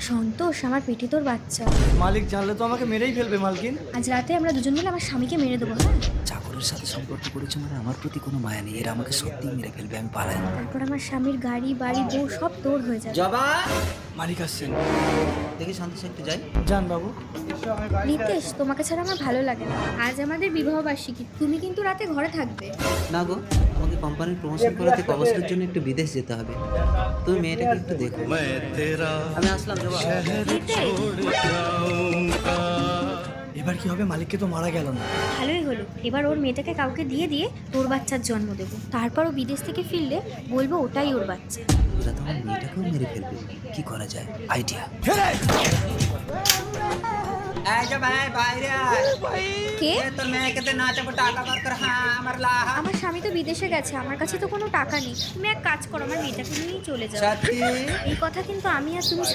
সন্তোষ, আমার পেটে তোর বাচ্চা। মালিক জানলে তো আমাকে মেরেই ফেলবে মালকিন। আজ রাতে আমরা দুজন মিলে আমার স্বামীকে মেরে দেবো, হ্যাঁ? চাকরের সাথে সম্পর্ক করেছে মানে আমার প্রতি কোনো মায়া নেই, এরা আমাকে সত্যিই মেরে ফেলবে, আমি পালাই। তারপর আমার স্বামীর গাড়ি বাড়ি বউ সব তোর হয়ে যাবে। জবা, মালিক আসছেন। দেখি সন্তোষ একটু যাই। যান বাবু। রিতেশ, তোমাকে ছাড়া আমার ভালো লাগে না। আজ আমাদের বিবাহ বার্ষিকী, তুমি কিন্তু রাতে ঘরে থাকবে। না গো, আমাকে কোম্পানির প্রমোশন করাতে ক বছরের জন্য একটু বিদেশ যেতে হবে। তুমি মেয়েটাকে একটু দেখো। আমি আসলাম জবা। এবার কি হবে? মালিককে তো মারা গেল না। ভালোই হলো, এবার ওর মেয়েটাকে কাউকে দিয়ে দিয়ে তোর বাচ্চার জন্ম দেবো। তারপর ও বিদেশ থেকে ফিরলে বলবো ওটাই ওর বাচ্চা। ওরা তো আমার মেয়েটাকেও মেরে ফেলবে, কি করা যায়? আইডিয়া। কে? আমার আমার স্বামী তো বিদেশে গেছে, আমার কাছে তো কোনো টাকা নেই। তুমি এক কাজ করো, আমার মেয়েটাকে নিয়েই চলে যাও। এই কথা কিন্তু আমি আর তুমি ছাড়া